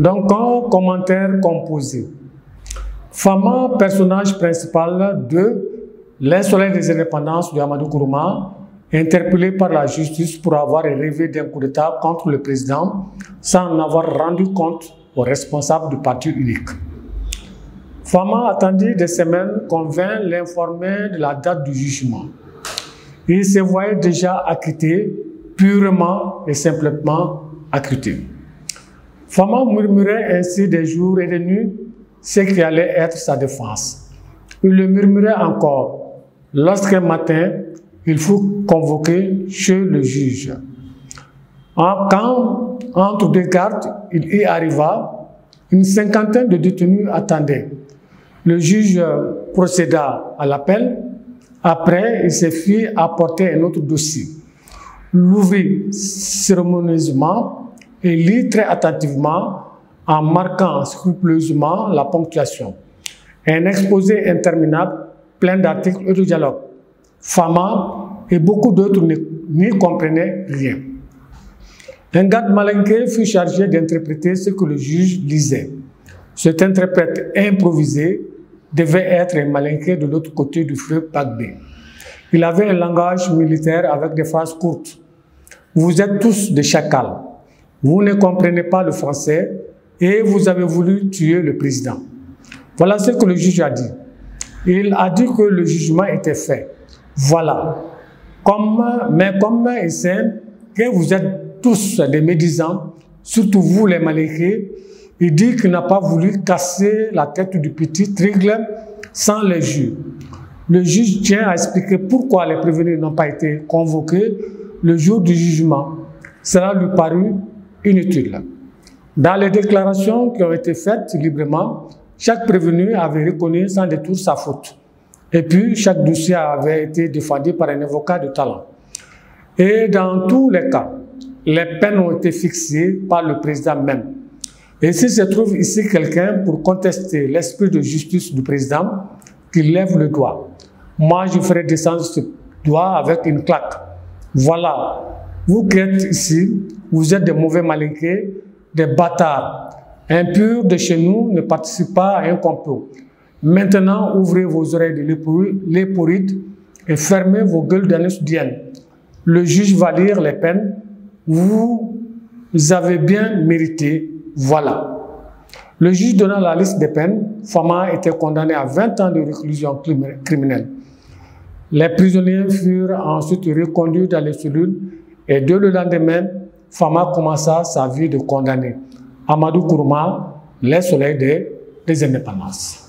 Donc, un commentaire composé. Fama, personnage principal de Les Soleils des Indépendances de Amadou Kourouma, interpellé par la justice pour avoir rêvé d'un coup d'État contre le président sans en avoir rendu compte aux responsables du parti unique. Fama attendit des semaines qu'on vint l'informer de la date du jugement. Il se voyait déjà acquitté, purement et simplement acquitté. Fama murmurait ainsi des jours et des nuits ce qui allait être sa défense. Il le murmurait encore lorsqu'un matin, il fut convoqué chez le juge. Quand, entre deux gardes, il y arriva, une cinquantaine de détenus attendaient. Le juge procéda à l'appel. Après, il se fit apporter un autre dossier. L'ouvrit cérémonieusement et lit très attentivement en marquant scrupuleusement la ponctuation. Un exposé interminable, plein d'articles et de dialogues. Fama et beaucoup d'autres n'y comprenaient rien. Un garde malinqué fut chargé d'interpréter ce que le juge lisait. Cet interprète improvisé devait être un malinqué de l'autre côté du fleuve Pagbé. Il avait un langage militaire avec des phrases courtes. Vous êtes tous des chacals. Vous ne comprenez pas le français et vous avez voulu tuer le président. Voilà ce que le juge a dit. Il a dit que le jugement était fait. Voilà. Mais comme il sait que vous êtes tous des médisants, surtout vous les malinqués, il dit qu'il n'a pas voulu casser la tête du petit Trigle sans les juges. Le juge tient à expliquer pourquoi les prévenus n'ont pas été convoqués le jour du jugement. Cela lui parut inutile. Dans les déclarations qui ont été faites librement, chaque prévenu avait reconnu sans détour sa faute. Et puis, chaque dossier avait été défendu par un avocat de talent. Et dans tous les cas, les peines ont été fixées par le président même. Et s'il se trouve ici quelqu'un pour contester l'esprit de justice du président, qu'il lève le doigt. Moi, je ferai descendre ce doigt avec une claque. Voilà. Vous qui êtes ici, vous êtes des mauvais malinqués, des bâtards. Impurs de chez nous ne participent pas à un complot. Maintenant, ouvrez vos oreilles de léporide et fermez vos gueules d'anus-dienne. Le juge va lire les peines. Vous avez bien mérité. Voilà. Le juge donna la liste des peines. Fama était condamné à 20 ans de réclusion criminelle. Les prisonniers furent ensuite reconduits dans les cellules et dès le lendemain, Fama commença sa vie de condamné. Amadou Kourouma, Les Soleils des Indépendances.